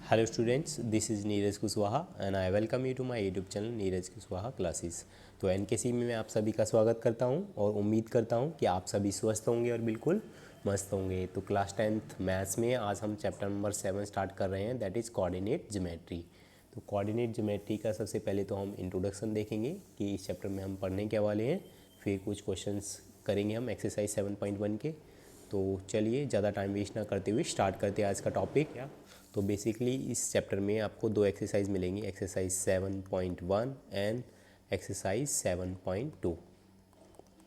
Hello students, this is Neeraj Kushwaha and I welcome you to my YouTube channel Neeraj Kushwaha classes. तो NKC में मैं आप सभी का स्वागत करता हूं और उम्मीद करता हूं कि आप सभी स्वस्थ होंगे और बिल्कुल मस्त होंगे। तो क्लास 10th मैथ्स में आज हम चैप्टर नंबर 7 स्टार्ट कर रहे हैं, दैट इज़ कोऑर्डिनेट ज्योमेट्री। तो कोऑर्डिनेट ज्योमेट्री का सबसे पहले तो हम इंट्रोडक्शन देखेंगे कि इस चैप्टर में हम पढ़ने के वाले हैं, फिर कुछ क्वेश्चंस करेंगे हम एक्सरसाइज 7.1 के। तो चलिए ज़्यादा टाइम वेस्ट ना करते हुए स्टार्ट करते हैं आज का टॉपिक। तो बेसिकली इस चैप्टर में आपको दो एक्सरसाइज मिलेंगी, एक्सरसाइज 7.1 एंड एक्सरसाइज 7.2।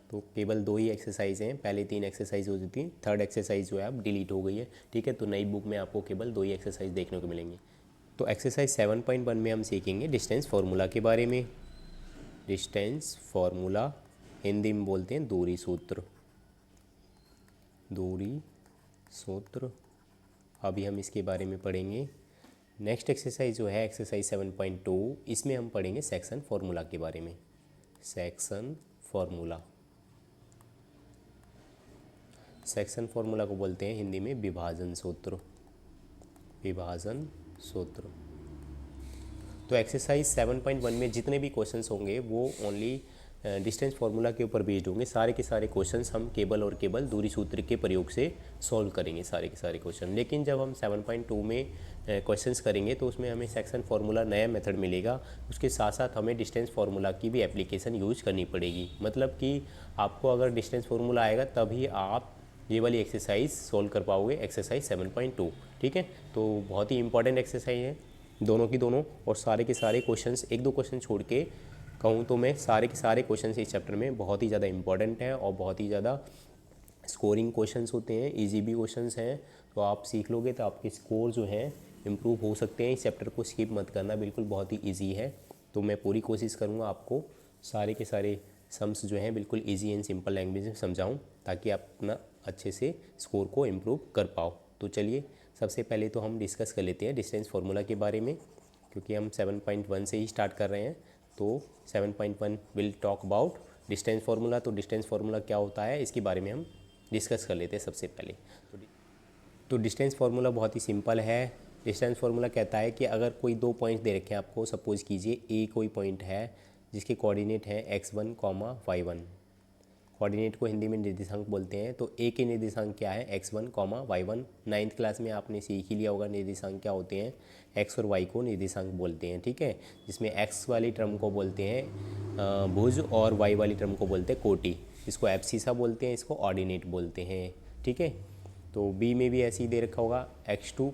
तो केवल दो ही एक्सरसाइज हैं, पहले तीन एक्सरसाइज होती थी, थर्ड एक्सरसाइज जो है अब डिलीट हो गई है। ठीक है, तो नई बुक में आपको केवल दो ही एक्सरसाइज देखने को मिलेंगी। तो एक्सरसाइज 7.1 में हम सीखेंगे डिस्टेंस फार्मूला के बारे में। डिस्टेंस फार्मूला हिंदी में बोलते हैं दूरी सूत्र। दूरी सूत्र अभी हम इसके बारे में पढ़ेंगे। नेक्स्ट एक्सरसाइज जो है एक्सरसाइज 7.2, इसमें हम पढ़ेंगे सेक्शन फार्मूला के बारे में। सेक्शन फार्मूला, सेक्शन फार्मूला को बोलते हैं हिंदी में विभाजन सूत्र। विभाजन सूत्र। तो एक्सरसाइज 7.1 में जितने भी क्वेश्चंस होंगे वो ओनली डिस्टेंस फार्मूला के ऊपर बेस्ड होंगे। सारे के सारे क्वेश्चंस हम केवल और केवल दूरी सूत्र के प्रयोग से सॉल्व करेंगे, सारे के सारे क्वेश्चन। लेकिन जब हम 7.2 में क्वेश्चंस करेंगे तो उसमें हमें सेक्शन फार्मूला नया मेथड मिलेगा, उसके साथ साथ हमें डिस्टेंस फार्मूला की भी एप्लीकेशन यूज करनी पड़ेगी। मतलब कि आपको अगर डिस्टेंस फार्मूला आएगा तभी आप ये वाली एक्सरसाइज सोल्व कर पाओगे, एक्सरसाइज 7.2। ठीक है, तो बहुत ही इंपॉर्टेंट एक्सरसाइज है दोनों की दोनों। और सारे के सारे क्वेश्चंस, एक दो क्वेश्चन छोड़ के कहूँ तो मैं सारे के सारे क्वेश्चंस इस चैप्टर में बहुत ही ज़्यादा इंपॉर्टेंट हैं और बहुत ही ज़्यादा स्कोरिंग क्वेश्चंस होते हैं, इजी भी क्वेश्चंस हैं। तो आप सीख लोगे तो आपके स्कोर जो है इम्प्रूव हो सकते हैं। इस चैप्टर को स्किप मत करना, बिल्कुल बहुत ही ईजी है। तो मैं पूरी कोशिश करूँगा आपको सारे के सारे सम्स जो हैं बिल्कुल ईजी एंड सिंपल लैंग्वेज में समझाऊँ, ताकि आप अपना अच्छे से स्कोर को इम्प्रूव कर पाओ। तो चलिए सबसे पहले तो हम डिस्कस कर लेते हैं डिस्टेंस फार्मूला के बारे में, क्योंकि हम 7.1 से ही स्टार्ट कर रहे हैं। तो 7.1 will talk about distance formula. तो डिस्टेंस फार्मूला क्या होता है इसके बारे में हम डिस्कस कर लेते हैं सबसे पहले। तो डिस्टेंस फार्मूला बहुत ही सिंपल है। डिस्टेंस फार्मूला कहता है कि अगर कोई दो पॉइंट दे रखे हैं आपको, सपोज कीजिए ए कोई पॉइंट है जिसके कोऑर्डिनेट है x1, y1। कोऑर्डिनेट को हिंदी में निर्देशांक बोलते हैं। तो ए के निर्देशांक क्या है, x1, y1। 9th क्लास में आपने सीख ही लिया होगा निर्देशांक क्या होते हैं। x और y को निर्देशांक बोलते हैं। ठीक है, जिसमें x वाली टर्म को बोलते हैं भुज और y वाली टर्म को बोलते हैं कोटि। इसको एब्सिसा बोलते हैं, इसको ऑर्डिनेट बोलते हैं। ठीक है, तो b में भी ऐसे ही दे रखा होगा x2,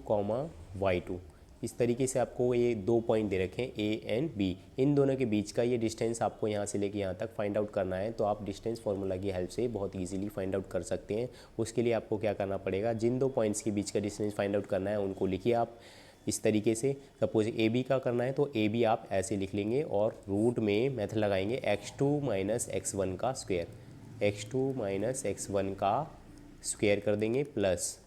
y2। इस तरीके से आपको ये दो पॉइंट दे रखे हैं ए एंड बी, इन दोनों के बीच का ये डिस्टेंस आपको यहाँ से लेके यहाँ तक फाइंड आउट करना है। तो आप डिस्टेंस फार्मूला की हेल्प से बहुत इजीली फाइंड आउट कर सकते हैं। उसके लिए आपको क्या करना पड़ेगा, जिन दो पॉइंट्स के बीच का डिस्टेंस फाइंड आउट करना है उनको लिखिए आप इस तरीके से। सपोज ए बी का करना है तो ए बी आप ऐसे लिख लेंगे और रूट में मेथड लगाएंगे x2 माइनस x1 का स्क्वायर, x2 माइनस x1 का स्क्वायर कर देंगे, प्लस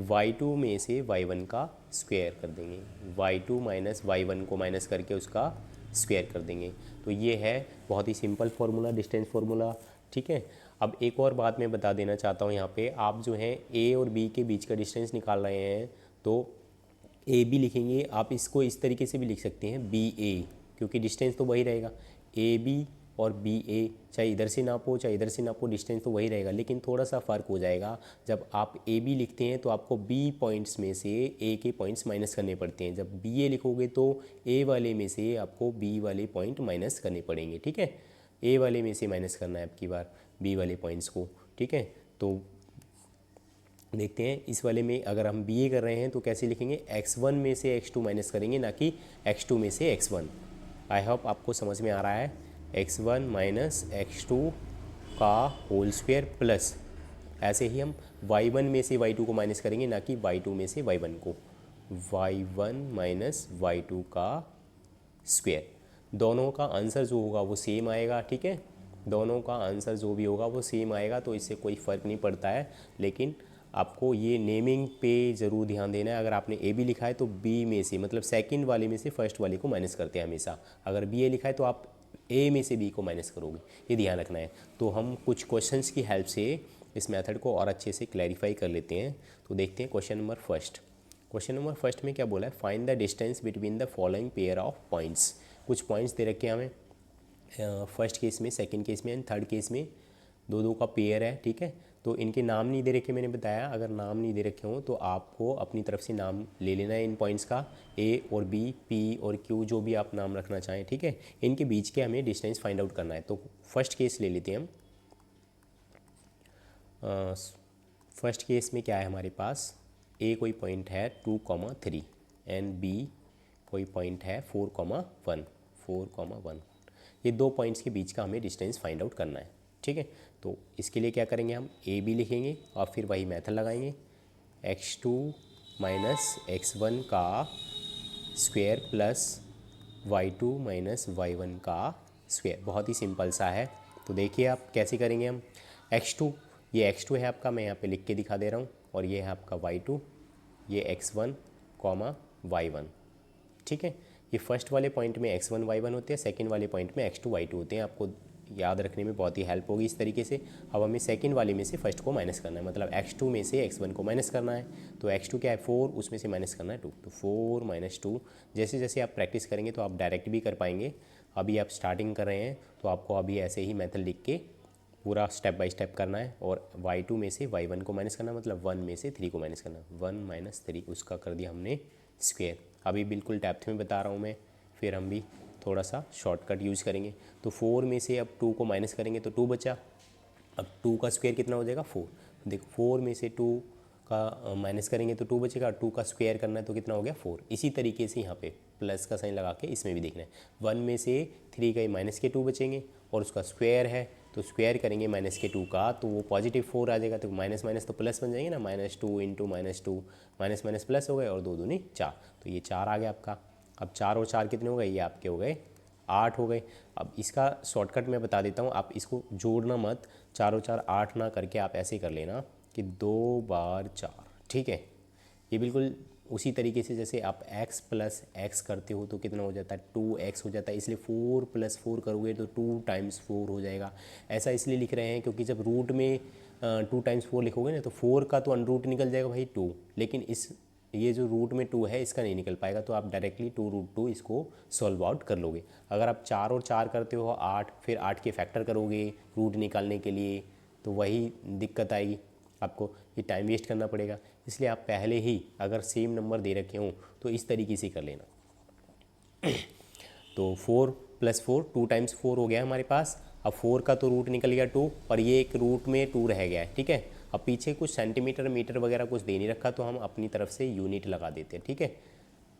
y2 में से y1 का स्क्वायर कर देंगे। y2 माइनस y1 को माइनस करके उसका स्क्वायर कर देंगे। तो ये है बहुत ही सिंपल फार्मूला, डिस्टेंस फार्मूला। ठीक है, अब एक और बात मैं बता देना चाहता हूँ, यहाँ पे आप जो है a और b के बीच का डिस्टेंस निकाल रहे हैं तो ए बी लिखेंगे। आप इसको इस तरीके से भी लिख सकते हैं बी ए, क्योंकि डिस्टेंस तो वही रहेगा। ए बी और बी ए, चाहे इधर से नापो चाहे इधर से नापो, डिस्टेंस तो वही रहेगा, लेकिन थोड़ा सा फ़र्क हो जाएगा। जब आप ए बी लिखते हैं तो आपको बी पॉइंट्स में से ए के पॉइंट्स माइनस करने पड़ते हैं। जब बी ए लिखोगे तो ए वाले में से आपको बी वाले पॉइंट माइनस करने पड़ेंगे। ठीक है, ए वाले में से माइनस करना है आपकी बार बी वाले पॉइंट्स को। ठीक है, तो देखते हैं इस वाले में अगर हम बी ए कर रहे हैं तो कैसे लिखेंगे, x1 में से x2 माइनस करेंगे, ना कि x2 में से x1। आई होप आपको समझ में आ रहा है। x1 माइनस x2 का होल स्क्वायर, प्लस ऐसे ही हम y1 में से y2 को माइनस करेंगे, ना कि y2 में से y1 को। y1 माइनस y2 का स्क्वायर। दोनों का आंसर जो होगा वो सेम आएगा। ठीक है, दोनों का आंसर जो भी होगा वो सेम आएगा, तो इससे कोई फ़र्क नहीं पड़ता है। लेकिन आपको ये नेमिंग पे ज़रूर ध्यान देना है। अगर आपने ए बी लिखा है तो बी में से, मतलब सेकंड वाले में से फर्स्ट वाले को माइनस करते हैं हमेशा। अगर बी ए लिखा है तो आप ए में से बी को माइनस करोगे, ये ध्यान रखना है। तो हम कुछ क्वेश्चंस की हेल्प से इस मेथड को और अच्छे से क्लैरिफाई कर लेते हैं। तो देखते हैं question number first. Question number first में क्या बोला है, find the distance between the following pair of points. कुछ पॉइंट्स दे रखे हैं हमें, फर्स्ट केस में, सेकंड केस में एंड थर्ड केस में दो दो का पेयर है, ठीक है। तो इनके नाम नहीं दे रखे, मैंने बताया अगर नाम नहीं दे रखे हों तो आपको अपनी तरफ से नाम ले लेना है इन पॉइंट्स का, ए और बी, पी और क्यू, जो भी आप नाम रखना चाहें, ठीक है। इनके बीच के हमें डिस्टेंस फाइंड आउट करना है। तो फर्स्ट केस ले लेते हैं हम। फर्स्ट केस में क्या है हमारे पास, ए कोई पॉइंट है 2,3 एंड बी कोई पॉइंट है 4,1। ये दो पॉइंट्स के बीच का हमें डिस्टेंस फाइंड आउट करना है, ठीक है। तो इसके लिए क्या करेंगे, हम ए बी लिखेंगे और फिर वही मेथड लगाएंगे, x2 माइनस x1 का square plus y2 minus y1 का स्क्वायर। बहुत ही सिंपल सा है। तो देखिए आप कैसे करेंगे हम, x2, ये x2 है आपका, मैं यहाँ पे लिख के दिखा दे रहा हूँ, और ये है आपका y2, ये x1 कॉमा y1, ठीक है। ये फर्स्ट वाले पॉइंट में x1 y1 होते हैं, सेकंड वाले पॉइंट में x2 y2 होते हैं। आपको याद रखने में बहुत ही हेल्प होगी इस तरीके से। अब हमें सेकंड वाले में से फर्स्ट को माइनस करना है, मतलब x2 में से x1 को माइनस करना है। तो x2 क्या है 4, उसमें से माइनस करना है 2, तो 4 माइनस 2। जैसे जैसे आप प्रैक्टिस करेंगे तो आप डायरेक्ट भी कर पाएंगे। अभी आप स्टार्टिंग कर रहे हैं तो आपको अभी ऐसे ही मेथड लिख के पूरा स्टेप बाय स्टेप करना है, और y2 में से y1 को माइनस करना, मतलब 1 में से 3 को माइनस करना, 1 माइनस 3, उसका कर दिया हमने स्क्वायर। अभी बिल्कुल डेप्थ में बता रहा हूँ मैं, फिर हम भी थोड़ा सा शॉर्टकट यूज़ करेंगे। तो 4 में से अब 2 को माइनस करेंगे तो 2 बचा, अब 2 का स्क्वायर कितना हो जाएगा 4। देखो 4 में से 2 का माइनस करेंगे तो 2 बचेगा, 2 का स्क्वायर करना है तो कितना हो गया 4। इसी तरीके से यहाँ पे प्लस का साइन लगा के इसमें भी देखना है, 1 में से 3 का माइनस के 2 बचेंगे और उसका स्क्वायर है, तो स्क्वायर करेंगे माइनस के 2 का तो वो पॉजिटिव 4 आ जाएगा। तो माइनस माइनस तो प्लस बन जाएंगे ना, -2 इंटू -2, माइनस माइनस प्लस हो गए और 2 दूनी 4, तो ये 4 आ गया आपका। अब 4 और 4 कितने हो गए, ये आपके हो गए 8 हो गए। अब इसका शॉर्टकट मैं बता देता हूँ, आप इसको जोड़ना मत, 4 और 4 8 ना करके आप ऐसे कर लेना कि 2 बार 4, ठीक है। ये बिल्कुल उसी तरीके से जैसे आप x प्लस एक्स करते हो तो कितना हो जाता है 2x हो जाता है, इसलिए 4 + 4 करोगे तो 2 टाइम्स 4 हो जाएगा। ऐसा इसलिए लिख रहे हैं क्योंकि जब रूट में 2 टाइम्स 4 लिखोगे ना तो 4 का तो अनरूट निकल जाएगा भाई 2, लेकिन इस ये जो रूट में 2 है इसका नहीं निकल पाएगा, तो आप डायरेक्टली 2√2 इसको सॉल्व आउट कर लोगे। अगर आप 4 और 4 करते हो 8, फिर 8 के फैक्टर करोगे रूट निकालने के लिए तो वही दिक्कत आएगी, आपको ये टाइम वेस्ट करना पड़ेगा। इसलिए आप पहले ही अगर सेम नंबर दे रखे हों तो इस तरीके से कर लेना। तो 4 + 4 2 टाइम्स 4 हो गया हमारे पास। अब 4 का तो रूट निकल गया 2, और ये एक रूट में 2 रह गया है, ठीक है। अब पीछे कुछ सेंटीमीटर मीटर वगैरह कुछ दे नहीं रखा तो हम अपनी तरफ से यूनिट लगा देते हैं, ठीक है,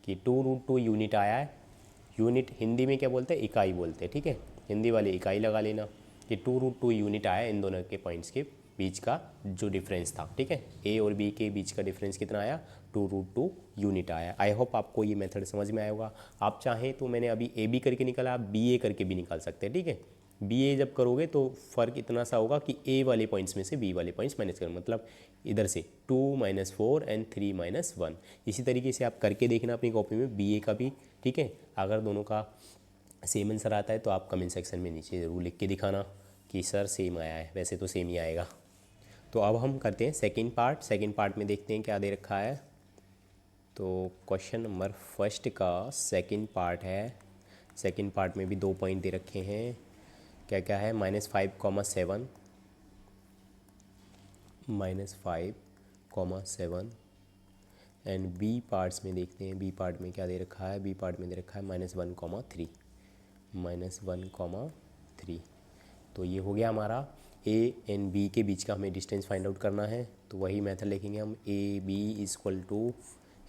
कि 2√2 यूनिट आया है। यूनिट हिंदी में क्या बोलते हैं, इकाई बोलते हैं, ठीक है। हिंदी वाले इकाई लगा लेना कि 2√2 यूनिट आया इन दोनों के पॉइंट्स के बीच का जो डिफरेंस था, ठीक है। ए और बी के बीच का डिफरेंस कितना आया, 2√2 यूनिट आया। आई होप आपको ये मेथड समझ में आया होगा। आप चाहें तो मैंने अभी ए बी करके निकाला, आप बी ए करके भी निकाल सकते हैं, ठीक है। बी ए जब करोगे तो फ़र्क इतना सा होगा कि ए वाले पॉइंट्स में से बी वाले पॉइंट्स माइनस करो, मतलब इधर से 2 - 4 एंड 3 - 1। इसी तरीके से आप करके देखना अपनी कॉपी में बी ए का भी, ठीक है। अगर दोनों का सेम आंसर आता है तो आप कमेंट सेक्शन में नीचे ज़रूर लिख के दिखाना कि सर सेम आया है, वैसे तो सेम ही आएगा। तो अब हम करते हैं सेकंड पार्ट। सेकंड पार्ट में देखते हैं क्या दे रखा है। तो क्वेश्चन नंबर फर्स्ट का सेकंड पार्ट है। सेकंड पार्ट में भी 2 पॉइंट दे रखे हैं। क्या क्या है, -5, 7, -5, 7 एंड बी पार्ट्स में देखते हैं। बी पार्ट में क्या दे रखा है, बी पार्ट में दे रखा है -1, 3। तो ये हो गया हमारा ए एंड बी के बीच का हमें डिस्टेंस फाइंड आउट करना है। तो वही मेथड लिखेंगे हम, ए बी =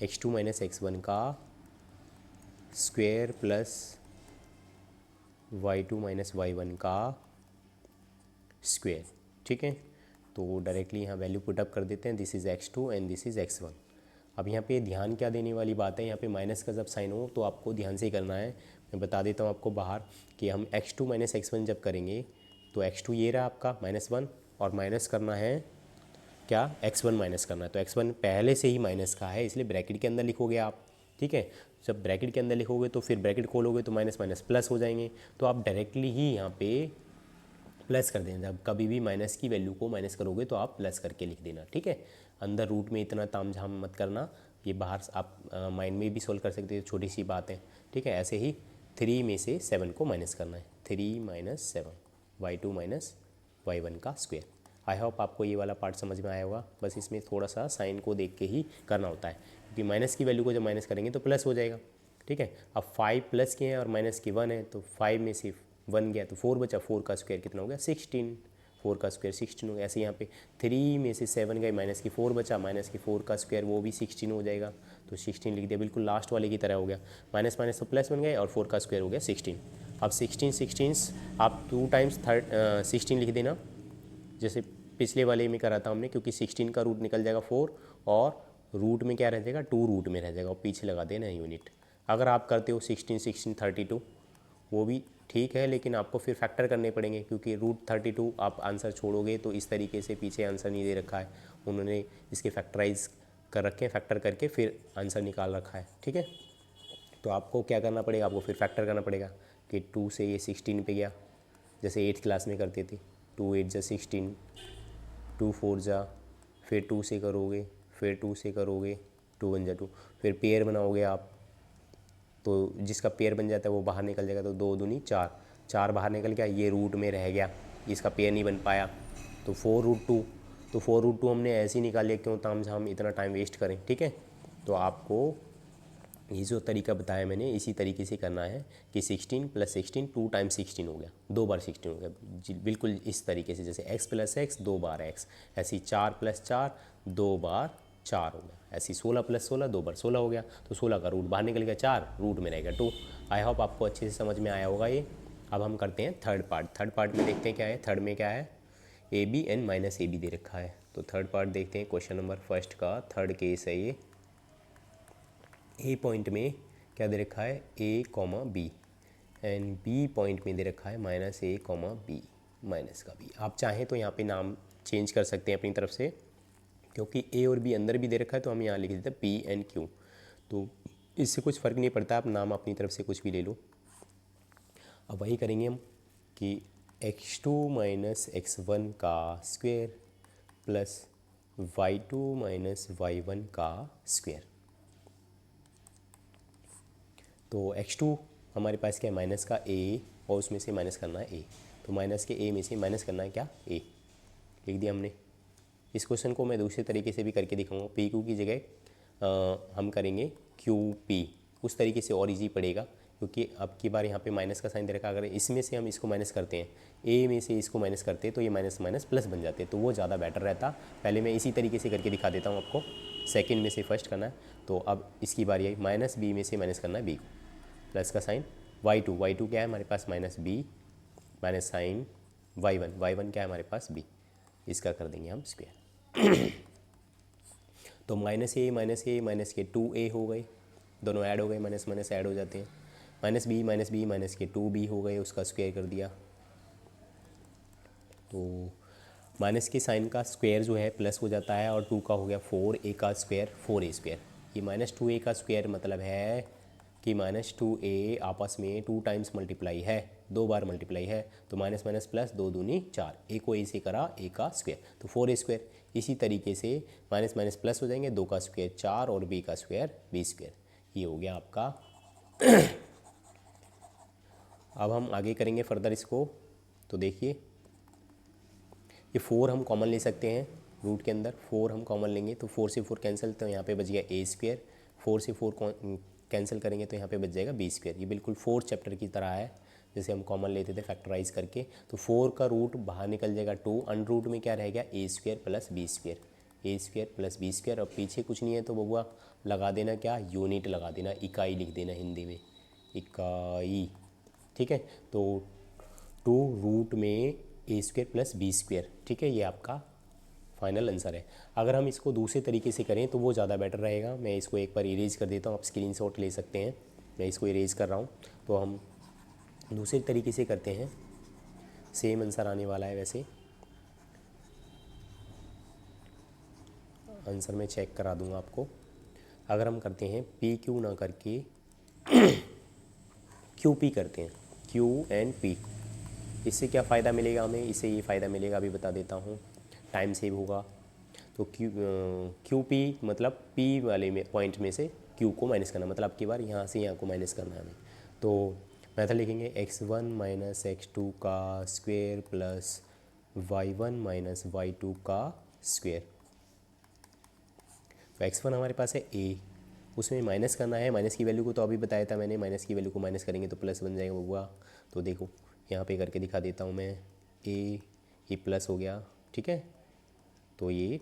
x2 - x1 का स्क्वायर प्लस y2 - y1 का स्क्वायर, ठीक है। तो डायरेक्टली यहाँ वैल्यू पुटअप कर देते हैं, this is x2 and this is x1। अब यहाँ पे ध्यान क्या देने वाली बात है, यहाँ पे माइनस का जब साइन हो तो आपको ध्यान से ही करना है। मैं बता देता हूँ आपको बाहर कि हम x2 - x1 जब करेंगे तो x2 ये रहा आपका -1, और माइनस करना है क्या, x1 माइनस करना है। तो x1 पहले से ही माइनस का है इसलिए ब्रैकेट के अंदर लिखोगे आप, ठीक है। जब ब्रैकेट के अंदर लिखोगे तो फिर ब्रैकेट खोलोगे तो माइनस माइनस प्लस हो जाएंगे, तो आप डायरेक्टली ही यहाँ पे प्लस कर देना। जब कभी भी माइनस की वैल्यू को माइनस करोगे तो आप प्लस करके लिख देना, ठीक है। अंदर रूट में इतना तामझाम मत करना, ये बाहर आप माइंड में भी सोल्व कर सकते हो, छोटी सी बात है, ठीक है। ऐसे ही 3 में से 7 को माइनस करना है, 3 - 7 y2 - y1 का स्क्वायर। आई होप आपको ये वाला पार्ट समझ में आया होगा। बस इसमें थोड़ा सा साइन को देख के ही करना होता है, क्योंकि माइनस की वैल्यू को जब माइनस करेंगे तो प्लस हो जाएगा, ठीक है। अब 5 प्लस के हैं और माइनस की 1 है, तो 5 में से 1 गया तो 4 बचा, 4 का स्क्वायर कितना हो गया 16, 4 का स्क्वायर 16 हो गया। ऐसे यहाँ पे 3 में से 7 गए, माइनस की 4 बचा, माइनस की 4 का स्क्वायर वो भी 16 हो जाएगा, तो 16 लिख दिया, बिल्कुल लास्ट वाले की तरह हो गया। माइनस माइनस तो प्लस बन गए और 4 का स्क्वायर हो गया 16। अब 16 आप 2 टाइम्स 16 लिख देना, जैसे पिछले वाले में करा था हमने, क्योंकि 16 का रूट निकल जाएगा 4 और रूट में क्या रह जाएगा 2 रूट में रह जाएगा, और पीछे लगा देना यूनिट। अगर आप करते हो 16 16 32 वो भी ठीक है, लेकिन आपको फिर फैक्टर करने पड़ेंगे, क्योंकि रूट 32 आप आंसर छोड़ोगे तो इस तरीके से पीछे आंसर नहीं दे रखा है, उन्होंने इसके फैक्टराइज कर रखे हैं, फैक्टर करके फिर आंसर निकाल रखा है, ठीक है। तो आपको क्या करना पड़ेगा, आपको फिर फैक्टर करना पड़ेगा कि 2 से ये 16 पे गया, जैसे 8th क्लास में करते थे, 2 8 जा 16, 2 4 जा, फिर 2 से करोगे, फिर 2 से करोगे, 2 1 जा 2, फिर पेयर बनाओगे आप, तो जिसका पेयर बन जाता है वो बाहर निकल जाएगा, तो 2 दूनी 4, 4 बाहर निकल गया, ये रूट में रह गया, इसका पेयर नहीं बन पाया, तो 4√2, तो 4√2 हमने ऐसे ही निकाल लिया, क्यों तामझाम इतना टाइम वेस्ट करें, ठीक है। तो आपको ये जो तरीका बताया मैंने इसी तरीके से करना है कि 16 + 16 2 टाइम्स 16 हो गया, 2 बार 16 हो गया जी, बिल्कुल इस तरीके से, जैसे x + x 2 बार x, ऐसी 4 + 4 2 बार 4 हो गया, ऐसी 16 + 16 2 बार 16 हो गया, तो 16 का रूट बाहर निकल गया 4, रूट में रहेगा 2। आई होप आपको अच्छे से समझ में आया होगा ये। अब हम करते हैं थर्ड पार्ट में देखते हैं क्या है, थर्ड में क्या है, AB n - AB दे रखा है, तो थर्ड पार्ट देखते हैं, क्वेश्चन नंबर फर्स्ट का थर्ड केस है ये। ए पॉइंट में क्या दे रखा है a, b, and B point में दे रखा है -a, b, माइनस का b। आप चाहें तो यहाँ पे नाम चेंज कर सकते हैं अपनी तरफ से, क्योंकि a और b अंदर भी दे रखा है, तो हम यहाँ लिख देते हैं p and q, तो इससे कुछ फ़र्क नहीं पड़ता, आप नाम अपनी तरफ से कुछ भी ले लो। अब वही करेंगे हम कि x2 - x1 का स्क्वायर प्लस y2 - y1 का स्क्वायर। तो x2 हमारे पास क्या है, माइनस का a, और उसमें से माइनस करना है a, तो माइनस के a में से माइनस करना है क्या a, लिख दिया हमने। इस क्वेश्चन को मैं दूसरे तरीके से भी करके दिखाऊंगा, पी क्यू की जगह हम करेंगे क्यू पी, उस तरीके से और इजी पड़ेगा, क्योंकि अब की बार यहाँ पे माइनस का साइन दे रखा, अगर इसमें से हम इसको माइनस करते हैं, ए में से इसको माइनस करते हैं, तो ये माइनस माइनस प्लस बन जाते हैं, तो वो ज़्यादा बेटर रहता। पहले मैं इसी तरीके से करके दिखा देता हूँ आपको, सेकंड में से फर्स्ट करना है। तो अब इसकी बारी आई, माइनस बी में से माइनस करना है बी को, प्लस का साइन y2 क्या है हमारे पास -b, माइनस साइन y1 क्या है हमारे पास b, इसका कर देंगे हम स्क्वायर। तो माइनस के 2a हो गए, दोनों ऐड हो गए, माइनस माइनस ऐड हो जाते हैं, -b माइनस के 2b हो गए, उसका स्क्वायर कर दिया। तो माइनस के साइन का स्क्वायर जो है प्लस हो जाता है, और 2 का हो गया 4a का स्क्वायर 4a स्क्वायर, ये -2a का स्क्वायर मतलब है कि -2a आपस में 2 टाइम्स मल्टीप्लाई है, 2 बार मल्टीप्लाई है, तो माइनस माइनस प्लस 2 दूनी 4, a को a से करा a का स्क्वायर, तो 4a स्क्वायर। इसी तरीके से माइनस माइनस प्लस हो जाएंगे, 2 का स्क्वायर 4 और b का स्क्वायर b स्क्वायर, ये हो गया आपका। अब हम आगे करेंगे फर्दर इसको, तो देखिए ये 4 हम कॉमन ले सकते हैं, रूट के अंदर 4 हम कॉमन लेंगे, तो 4 से 4 कैंसिल, तो यहाँ पे बच गया a स्क्वायर, 4 से 4 कैंसिल करेंगे तो यहाँ पे बच जाएगा b स्क्वायर। ये बिल्कुल 4 चैप्टर की तरह है, जैसे हम कॉमन लेते थे फैक्टराइज करके, तो 4 का रूट बाहर निकल जाएगा 2, अंडर रूट में क्या रह गया a square plus b square, a square plus b square. और पीछे कुछ नहीं है तो बबुआ लगा देना क्या, यूनिट लगा देना, इकाई लिख देना हिंदी में, इकाई, ठीक है। तो 2 रूट में a square plus b square, ठीक है, ये आपका फाइनल आंसर है। अगर हम इसको दूसरे तरीके से करें तो वो ज़्यादा बेटर रहेगा। मैं इसको एक बार इरेज कर देता हूँ, आप स्क्रीनशॉट ले सकते हैं, मैं इसको इरेज कर रहा हूँ। तो हम दूसरे तरीके से करते हैं, सेम आंसर आने वाला है, वैसे आंसर मैं चेक करा दूँगा आपको। अगर हम करते हैं पी क्यू ना करके क्यू पी करते हैं, क्यू एंड पी, इससे क्या फ़ायदा मिलेगा हमें, इससे ये फ़ायदा मिलेगा, अभी बता देता हूँ, टाइम सेव होगा। तो क्यू पी मतलब पी वाले में पॉइंट में से क्यू को माइनस करना, मतलब अब की बार यहाँ से यहाँ को माइनस करना है हमें। तो मेथड लिखेंगे x1 माइनस x2 का square plus y1 minus y2 का स्क्वायर। तो x1 हमारे पास है a, उसमें माइनस करना है, माइनस की वैल्यू को तो अभी बताया था मैंने, माइनस की वैल्यू को माइनस करेंगे तो प्लस बन जाएगा बउआ। तो देखो यहाँ पे करके दिखा देता हूँ मैं, ये प्लस हो गया, ठीक है। तो ये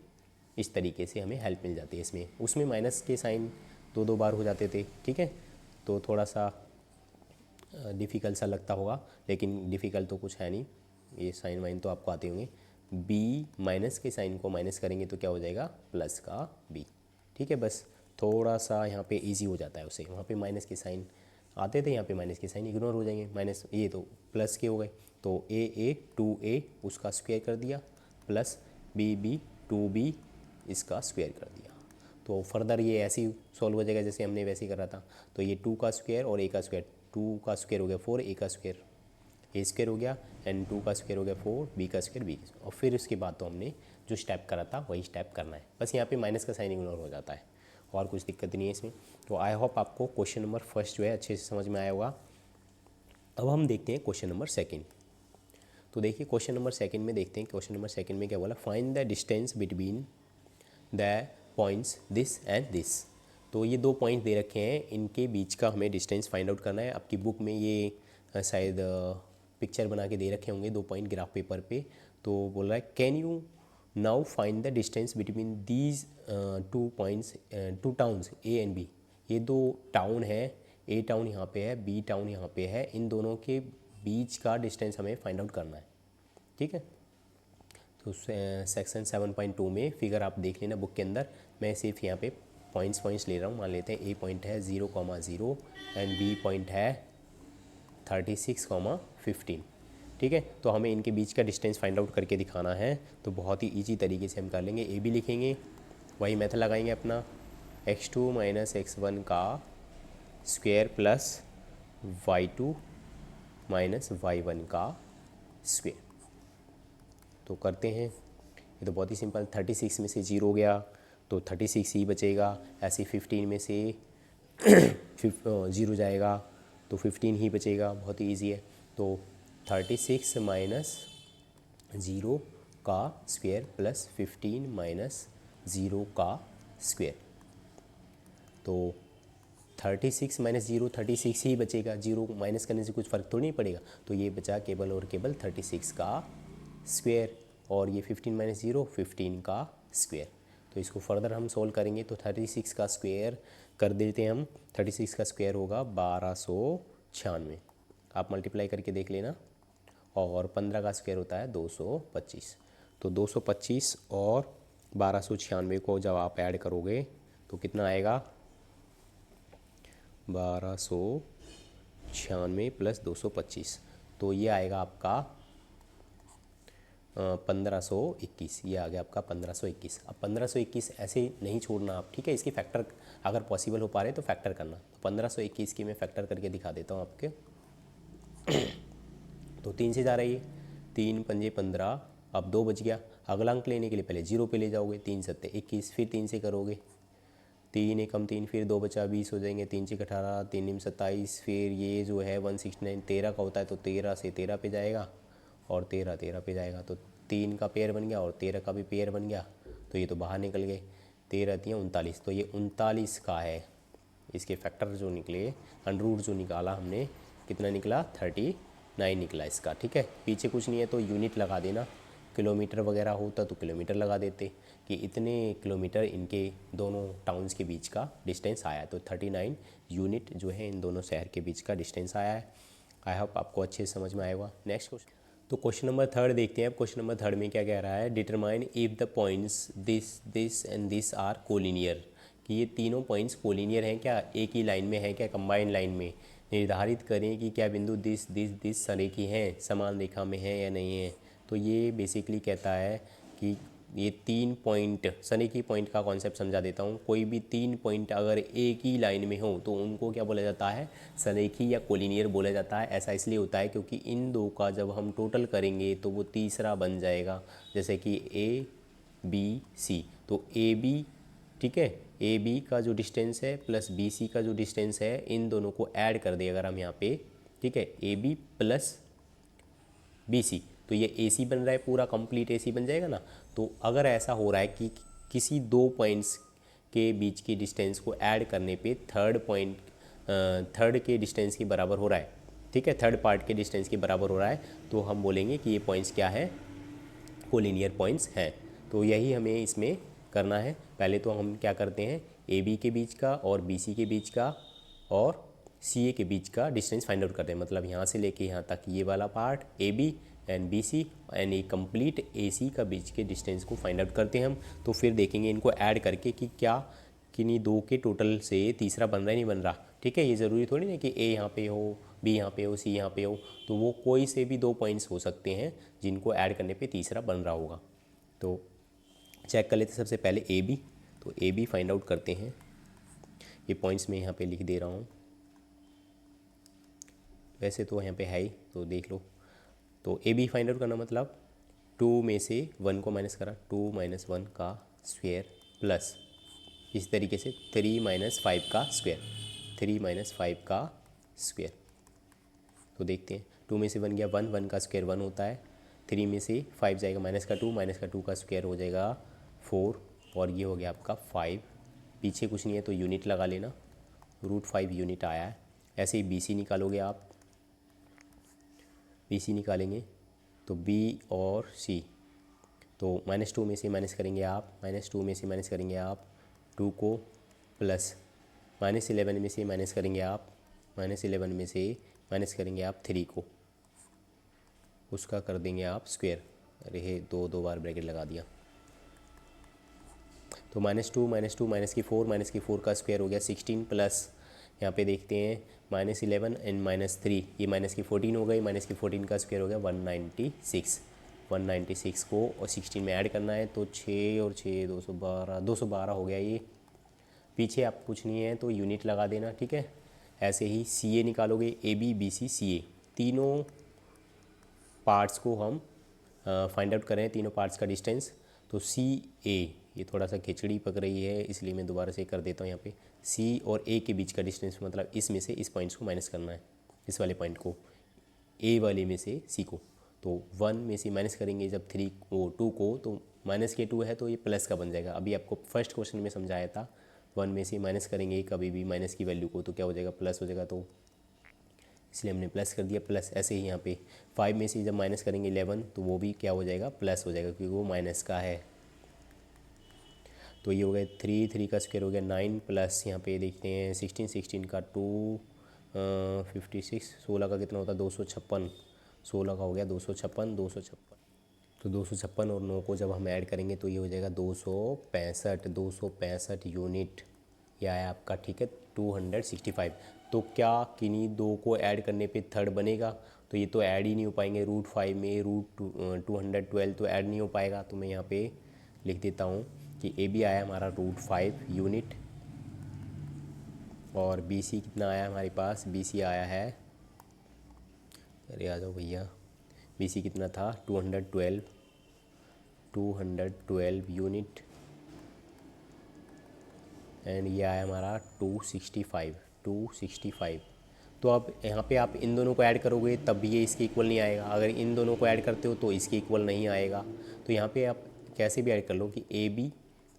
इस तरीके से हमें हेल्प मिल जाती है इसमें। उसमें माइनस के साइन दो दो बार हो जाते थे, ठीक है, तो थोड़ा सा डिफ़िकल्ट सा लगता होगा, लेकिन डिफ़िकल्ट तो कुछ है नहीं, ये साइन वाइन तो आपको आते होंगे। बी माइनस के साइन को माइनस करेंगे तो क्या हो जाएगा, प्लस का बी, ठीक है। बस थोड़ा सा यहाँ पे इजी हो जाता है उसे, वहाँ पे माइनस के साइन आते थे, यहाँ पे माइनस के साइन इग्नोर हो जाएंगे, माइनस ये तो प्लस के हो गए। तो ए 2a उसका स्क्वायर कर दिया, प्लस बी 2b इसका स्क्वायर कर दिया। तो फर्दर ये ऐसे ही सॉल्व हो जाएगा जैसे हमने वैसे ही करा था। तो ये 2 का स्क्वायर और a का स्क्वायर, 2 का स्क्वायर हो गया 4, a का स्क्वायर a स्क्वायर हो गया, एंड 2 का स्क्वायर हो गया 4, b का स्क्वायर b, और फिर उसके बाद तो हमने जो स्टेप करा था वही स्टेप करना है। बस यहाँ पे माइनस का साइन इग्नोर हो जाता है और कुछ दिक्कत नहीं है इसमें। तो आई होप आपको क्वेश्चन नंबर फर्स्ट जो है अच्छे से समझ में आया होगा। अब हम देखते हैं क्वेश्चन नंबर सेकेंड। तो देखिए क्वेश्चन नंबर सेकेंड में देखते हैं, क्वेश्चन नंबर सेकेंड में क्या बोला, find the distance between the points this and this. तो ये दो पॉइंट दे रखे हैं, इनके बीच का हमें डिस्टेंस फाइंड आउट करना है। आपकी बुक में ये शायद पिक्चर बना के दे रखे होंगे, दो पॉइंट ग्राफ पेपर पे। तो बोल रहा है can you now find the distance between these two points, two towns A and B. ये दो टाउन है, ए टाउन यहाँ पे है, बी टाउन यहाँ पे है, इन दोनों के बीच का डिस्टेंस हमें फाइंड आउट करना है, ठीक है। तो सेक्शन 7.2 में फिगर आप देख लेना बुक के अंदर, मैं सिर्फ यहाँ पे पॉइंट्स ले रहा हूँ। मान लेते हैं ए पॉइंट है 0,0 एंड बी पॉइंट है 36,15, ठीक है। तो हमें इनके बीच का डिस्टेंस फाइंड आउट करके दिखाना है। तो बहुत ही ईजी तरीके से हम कर लेंगे, ए बी लिखेंगे, वही मेथड लगाएंगे अपना, x2 माइनस x1 का square plus y2 minus y1 का स्क्वायर। तो करते हैं, ये तो बहुत ही सिंपल, 36 में से 0 गया तो 36 ही बचेगा, ऐसे 15 में से 0 जाएगा तो 15 ही बचेगा, बहुत ही ईजी है। तो 36 माइनस 0 का स्क्वायर प्लस 15 माइनस 0 का स्क्वायर। तो 36 माइनस 0 36 ही बचेगा, 0 माइनस करने से कुछ फ़र्क तो नहीं पड़ेगा। तो ये बचा केवल और केवल 36 का स्क्वायर, और ये 15 माइनस 0 15 का स्क्वायर। तो इसको फर्दर हम सोल्व करेंगे तो 36 का स्क्वायर कर देते हैं हम, 36 का स्क्वायर होगा 1296, आप मल्टीप्लाई करके देख लेना, और 15 का स्क्वायर होता है 225। तो 225 और 1296 को जब आप ऐड करोगे तो कितना आएगा, 1296 प्लस 225, तो ये आएगा आपका 1521, ये आ गया आपका 1521। अब 1521 ऐसे नहीं छोड़ना आप, ठीक है, इसकी फैक्टर अगर पॉसिबल हो पा रहे तो फैक्टर करना। तो 1521 की मैं फैक्टर करके दिखा देता हूँ आपके। तो 3 से जा रही है, 3 पंजे 15, अब 2 बच गया। अगला अंक लेने के लिए पहले 0 पे ले जाओगे, 3 सत्ते 21, फिर 3 से करोगे, 3 एकम 3, फिर 2 बचा 20 हो जाएंगे, 3 से 18, 3 निम 27, फिर ये जो है 169 13 का होता है तो 13 से 13 पे जाएगा और 13 पे जाएगा, तो 3 का पेयर बन गया और 13 का भी पेयर बन गया, तो ये तो बाहर निकल गए, 13 3 39, तो ये 39 का है। इसके फैक्टर जो निकले, अंडर जो निकाला हमने, कितना निकला 39 निकला इसका, ठीक है। पीछे कुछ नहीं है तो यूनिट लगा देना, किलोमीटर वगैरह होता तो किलोमीटर लगा देते कि इतने किलोमीटर इनके दोनों टाउन्स के बीच का डिस्टेंस आया है। तो 39 यूनिट जो है इन दोनों शहर के बीच का डिस्टेंस आया है। आई होप आपको अच्छे से समझ में आएगा। नेक्स्ट क्वेश्चन, तो क्वेश्चन नंबर 3 देखते हैं। अब क्वेश्चन नंबर 3 में क्या कह रहा है, determine if the points this and this are collinear, कि ये तीनों पॉइंट्स कोलिनियर हैं क्या, एक ही लाइन में है क्या, कंबाइंड लाइन में। निर्धारित करें कि क्या बिंदु दिस सरेखी हैं, समान रेखा में है या नहीं है। तो ये बेसिकली कहता है कि ये 3 पॉइंट, सनेकी पॉइंट का कॉन्सेप्ट समझा देता हूँ। कोई भी 3 पॉइंट अगर एक ही लाइन में हो तो उनको क्या बोला जाता है, सनेकी या कोलिनियर बोला जाता है। ऐसा इसलिए होता है क्योंकि इन दो का जब हम टोटल करेंगे तो वो तीसरा बन जाएगा। जैसे कि बी सी। तो ए बी, ठीक है, ए बी का जो डिस्टेंस है प्लस बी सी का जो डिस्टेंस है, इन दोनों को ऐड कर दे अगर हम यहाँ पे, ठीक है, A B plus B C, तो ये ए सी बन रहा है, पूरा कंप्लीट ए सी बन जाएगा ना। तो अगर ऐसा हो रहा है कि किसी दो पॉइंट्स के बीच की डिस्टेंस को ऐड करने पे थर्ड के डिस्टेंस के बराबर हो रहा है, ठीक है, थर्ड पार्ट के डिस्टेंस के बराबर हो रहा है, तो हम बोलेंगे कि ये पॉइंट्स क्या है, कोलिनियर पॉइंट्स हैं। तो यही हमें इसमें करना है। पहले तो हम क्या करते हैं, ए बी के बीच का और बी सी के बीच का और सी ए के बीच का डिस्टेंस फाइंड आउट करते हैं। मतलब यहाँ से लेके यहाँ तक ये वाला part A B and B C and A complete A C का बीच के डिस्टेंस को फाइंड आउट करते हैं हम। तो फिर देखेंगे इनको ऐड करके कि क्या किन्हीं दो के टोटल से तीसरा बन रहा है नहीं बन रहा, ठीक है। ये ज़रूरी थोड़ी ना कि ए यहाँ पे हो, बी यहाँ पे हो, सी यहाँ पे हो, तो वो कोई से भी दो पॉइंट्स हो सकते हैं जिनको ऐड करने पे तीसरा बन रहा होगा। तो चेक कर लेते हैं सबसे पहले ए बी। तो ए बी फाइंड आउट करते हैं, ये पॉइंट्स मैं यहाँ पे लिख दे रहा हूँ, वैसे तो यहाँ पे है ही, तो देख लो। तो ए बी फाइंड आउट करना मतलब 2 में से 1 को माइनस करा, 2 - 1 का स्क्वायर प्लस इस तरीके से 3 - 5 का स्क्वायर, 3 - 5 का स्क्वायर। तो देखते हैं, 2 में से 1 गया 1, 1 का स्क्वायर 1 होता है, 3 में से 5 जाएगा माइनस का 2 का स्क्वायर हो जाएगा 4, और ये हो गया आपका 5। पीछे कुछ नहीं है तो यूनिट लगा लेना, √5 यूनिट आया है। ऐसे ही बी सी निकालोगे आप, बी सी निकालेंगे तो बी और सी, तो -2 में से माइनस करेंगे आप, -2 में से माइनस करेंगे आप 2 को, प्लस -11 में से माइनस करेंगे आप, -11 में से माइनस करेंगे आप 3 को, उसका कर देंगे आप स्क्वायर। अरे दो बार ब्रैकेट लगा दिया। तो -2 - 4 का स्क्वायर हो गया 16, प्लस यहाँ पे देखते हैं -11 एंड -3, ये -14 हो गई, -14 का स्क्वायर हो गया 196। 196 को और 16 में ऐड करना है, तो 6 और 6 212 हो गया। ये पीछे आप कुछ नहीं है तो यूनिट लगा देना, ठीक है। ऐसे ही सी ए निकालोगे, ए बी बी सी सी ए, तीनों पार्ट्स को हम फाइंड आउट करें, तीनों पार्ट्स का डिस्टेंस। तो सी ए, ये थोड़ा सा खिचड़ी पक रही है इसलिए मैं दोबारा से कर देता हूँ। यहाँ पे सी और ए के बीच का डिस्टेंस, मतलब इसमें से इस पॉइंट्स को माइनस करना है, इस वाले पॉइंट को, ए वाले में से सी को। तो 1 में से माइनस करेंगे जब 2 को, तो माइनस के 2 है तो ये प्लस का बन जाएगा। अभी आपको फर्स्ट क्वेश्चन में समझाया था, 1 में से माइनस करेंगे कभी भी माइनस की वैल्यू को तो क्या हो जाएगा, प्लस हो जाएगा, तो इसलिए हमने प्लस कर दिया। प्लस ऐसे ही यहाँ पे 5 में से जब माइनस करेंगे 11 तो वो भी क्या हो जाएगा, प्लस हो जाएगा, क्योंकि वो माइनस का है। तो ये हो गया 3 का स्क्वायर हो गया 9, प्लस यहाँ पे देखते हैं 16 का 2 56, 16 का कितना होता है 256, 16 का हो गया 256। तो 256 और 9 को जब हम ऐड करेंगे तो ये हो जाएगा 265 यूनिट, ये आया आपका, ठीक है, 265। तो क्या किन्हीं दो को ऐड करने पे थर्ड बनेगा, तो ये तो ऐड ही नहीं हो पाएंगे, √5 में √212 तो ऐड नहीं हो पाएगा। तो मैं यहाँ पे लिख देता हूँ कि ए बी आया हमारा √5 यूनिट, और बी सी कितना आया हमारे पास, बी सी आया है, अरे आ जाओ भैया, बी सी कितना था 212 यूनिट, एंड ये आया हमारा 265। तो अब यहाँ पे आप इन दोनों को ऐड करोगे तब भी ये इसके इक्वल नहीं आएगा, अगर इन दोनों को ऐड करते हो तो इसके इक्वल नहीं आएगा। तो यहाँ पे आप कैसे भी ऐड कर लो कि ए बी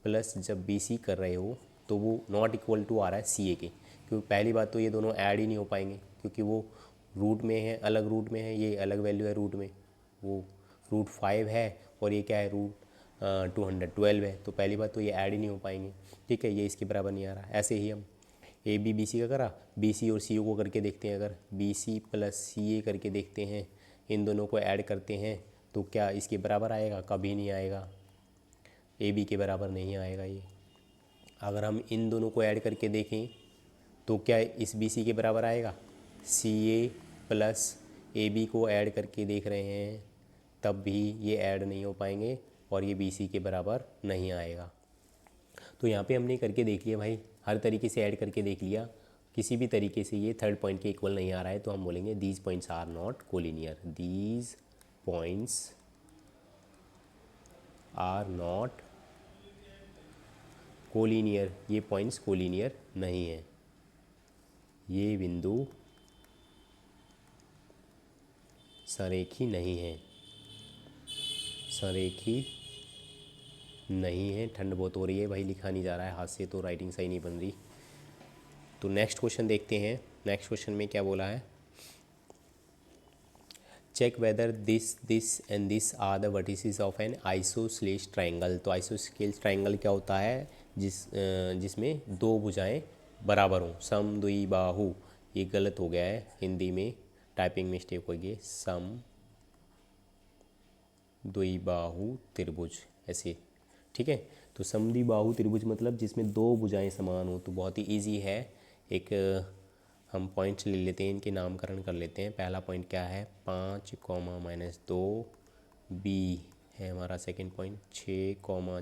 प्लस जब बी सी कर रहे हो तो वो नॉट इक्वल टू आ रहा है सी ए के, क्योंकि पहली बात तो ये दोनों ऐड ही नहीं हो पाएंगे, क्योंकि वो रूट में है, अलग रूट में है, ये अलग वैल्यू है रूट में, वो √5 है और ये क्या है √212 है, तो पहली बात तो ये ऐड ही नहीं हो पाएंगे, ठीक है, ये इसके बराबर नहीं आ रहा। ऐसे ही हम ए बी बी सी का करा, बी सी और सी ओ को करके देखते हैं, अगर बी सी प्लस सी ए करके देखते हैं, इन दोनों को ऐड करते हैं तो क्या इसके बराबर आएगा, कभी नहीं आएगा, ए बी के बराबर नहीं आएगा ये। अगर हम इन दोनों को ऐड करके देखें तो क्या इस बी सी के बराबर आएगा, सी ए प्लस ए बी को ऐड करके देख रहे हैं तब भी ये ऐड नहीं हो पाएंगे और ये बी सी के बराबर नहीं आएगा। तो यहाँ पे हमने करके देख लिया भाई, हर तरीके से ऐड करके देख लिया, किसी भी तरीके से ये थर्ड पॉइंट के इक्वल नहीं आ रहा है, तो हम बोलेंगे these points are not collinear, these points are not collinear, ये पॉइंट्स कोलिनियर नहीं है, ये बिंदु संरेखी नहीं है, संरेखी नहीं है। ठंड बहुत हो रही है भाई, लिखा नहीं जा रहा है हाथ से, तो राइटिंग सही नहीं बन रही। तो नेक्स्ट क्वेश्चन देखते हैं। नेक्स्ट क्वेश्चन में क्या बोला है, check whether this and this are the vertices of an isosceles triangle. तो आइसोसेलेस ट्रायंगल क्या होता है, जिसमें दो भुजाएं बराबर हों, समद्विबाहु। ये गलत हो गया है हिंदी में, टाइपिंग मिस्टेक हो गई, समद्विबाहु त्रिभुज ऐसे, ठीक है। तो समद्विबाहु त्रिभुज मतलब जिसमें दो भुजाएं समान हो। तो बहुत ही इजी है, एक हम पॉइंट्स ले लेते हैं, इनके नामकरण कर लेते हैं। पहला पॉइंट क्या है, 5, -2, बी है हमारा सेकंड पॉइंट, 6,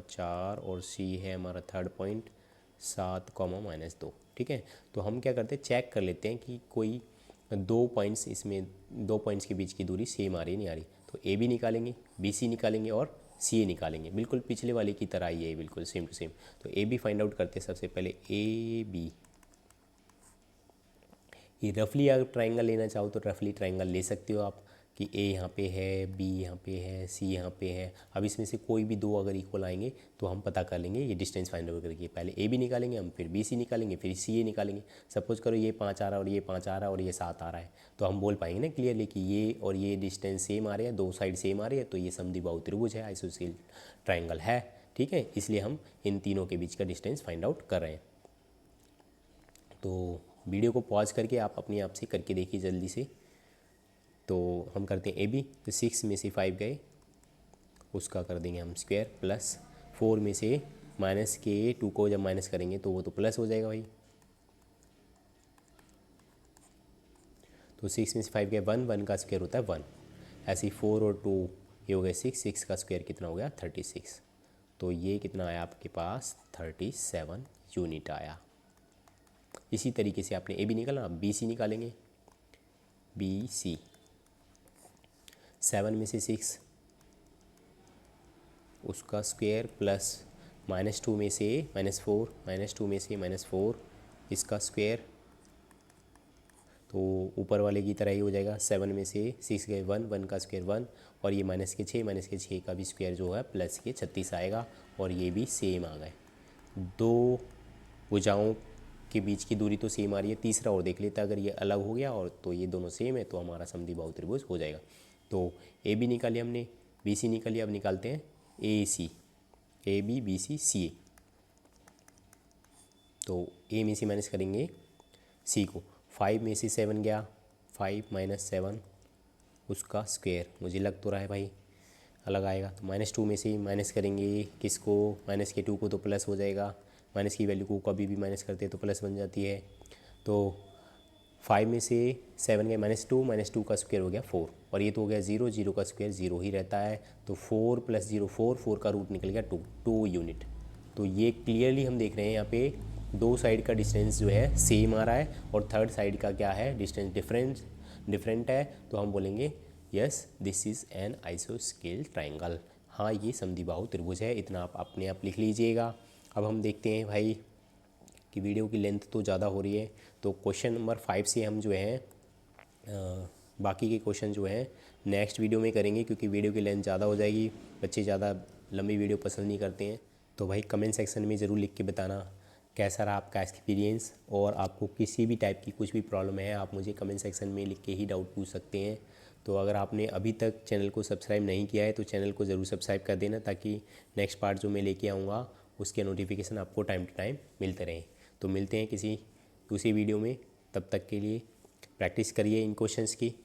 4 और सी है हमारा थर्ड पॉइंट, 7, -2, ठीक है। तो हम क्या करते हैं, चेक कर लेते हैं कि कोई दो पॉइंट्स, इसमें दो पॉइंट्स के बीच की दूरी सेम आ रही नहीं आ रही। तो ए बी निकालेंगे, बी सी निकालेंगे और सी ए निकालेंगे, बिल्कुल पिछले वाले की तरह ही है, बिल्कुल सेम टू सेम। तो ए बी फाइंड आउट करते हैं सबसे पहले, ए बी। ये रफली अगर ट्रायंगल लेना चाहो तो रफली ट्रायंगल ले सकते हो आप, कि ए यहाँ पे है, बी यहाँ पे है, सी यहाँ पे है। अब इसमें से कोई भी दो अगर इक्वल आएंगे तो हम पता कर लेंगे ये डिस्टेंस फाइंड आउट करके। पहले ए बी निकालेंगे हम, फिर बी सी निकालेंगे, फिर सी ए निकालेंगे। सपोज करो ये 5 आ रहा है और ये 5 आ रहा है और ये 7 आ रहा है, तो हम बोल पाएंगे ना क्लियरली कि ये और ये डिस्टेंस सेम आ रहे हैं, दो साइड सेम आ रही है, तो ये समद्विबाहु त्रिभुज है, आइसोसेलेस ट्रायंगल है, ठीक है। इसलिए हम इन तीनों के बीच का डिस्टेंस फाइंड आउट कर रहे हैं। तो वीडियो को पॉज करके आप अपने आप से करके देखिए जल्दी से। तो हम करते हैं ए बी, तो 6 में से 5 गए, उसका कर देंगे हम स्क्वायर, प्लस 4 में से माइनस के 2 को जब माइनस करेंगे तो वो तो प्लस हो जाएगा भाई। तो 6 में से 5 गए 1, 1 का स्क्वायर होता है 1। ऐसे ही 4 और 2 ये हो गए 6, 6 का स्क्वायर कितना हो गया 36। तो ये कितना आया आपके पास 37 यूनिट आया। इसी तरीके से आपने ए बी निकाला, अब बी सी निकालेंगे, बी सी 7 में से 6 उसका स्क्वायर, प्लस -2 में से -4, -2 में से -4 इसका स्क्वायर, तो ऊपर वाले की तरह ही हो जाएगा। 7 में से 6 गए 1, 1 का स्क्वायर 1, और ये -6 का भी स्क्वायर जो है प्लस के 36 आएगा, और ये भी सेम आ गए। दो भुजाओं के बीच की दूरी तो सेम आ रही है। तीसरा और देख लेते हैं, अगर ये अलग हो गया और तो ये दोनों सेम है तो हमारा समद्विबाहु त्रिभुज हो जाएगा। तो ए बी निकाली हमने, बी सी निकाली, अब निकालते हैं ए सी, ए बी बी सी सी ए। तो ए में से माइनस करेंगे सी को, 5 में से 7 गया, 5 - 7 उसका स्क्वायर, मुझे लग तो रहा है भाई अलग आएगा। तो -2 में से माइनस करेंगे किसको, -2 को, तो प्लस हो जाएगा। माइनस की वैल्यू को कभी भी माइनस करते हैं तो प्लस बन जाती है। तो 5 में से 7 गए -2 का स्क्वायर हो गया 4, और ये तो हो गया 0, 0 का स्क्वायर 0 ही रहता है। तो 4 + 0 4, 4 का रूट निकल गया 2 यूनिट। तो ये क्लियरली हम देख रहे हैं यहाँ पे दो साइड का डिस्टेंस जो है सेम आ रहा है, और थर्ड साइड का क्या है डिस्टेंस डिफरेंट है। तो हम बोलेंगे यस दिस इज़ एन आइसोस्केल ट्राइंगल। हाँ ये समद्विबाहु त्रिभुज है, इतना आप अपने आप लिख लीजिएगा। अब हम देखते हैं भाई कि वीडियो की लेंथ तो ज़्यादा हो रही है, तो क्वेश्चन नंबर 5 से हम जो है बाकी के क्वेश्चन जो हैं नेक्स्ट वीडियो में करेंगे, क्योंकि वीडियो की लेंथ ज़्यादा हो जाएगी, बच्चे ज़्यादा लंबी वीडियो पसंद नहीं करते हैं। तो भाई कमेंट सेक्शन में ज़रूर लिख के बताना कैसा रहा आपका एक्सपीरियंस, और आपको किसी भी टाइप की कुछ भी प्रॉब्लम है आप मुझे कमेंट सेक्शन में लिख के ही डाउट पूछ सकते हैं। तो अगर आपने अभी तक चैनल को सब्सक्राइब नहीं किया है तो चैनल को ज़रूर सब्सक्राइब कर देना, ताकि नेक्स्ट पार्ट जो मैं लेके आऊँगा उसके नोटिफिकेशन आपको टाइम टू टाइम मिलते रहें। तो मिलते हैं किसी दूसरी वीडियो में, तब तक के लिए प्रैक्टिस करिए इन क्वेश्चंस की।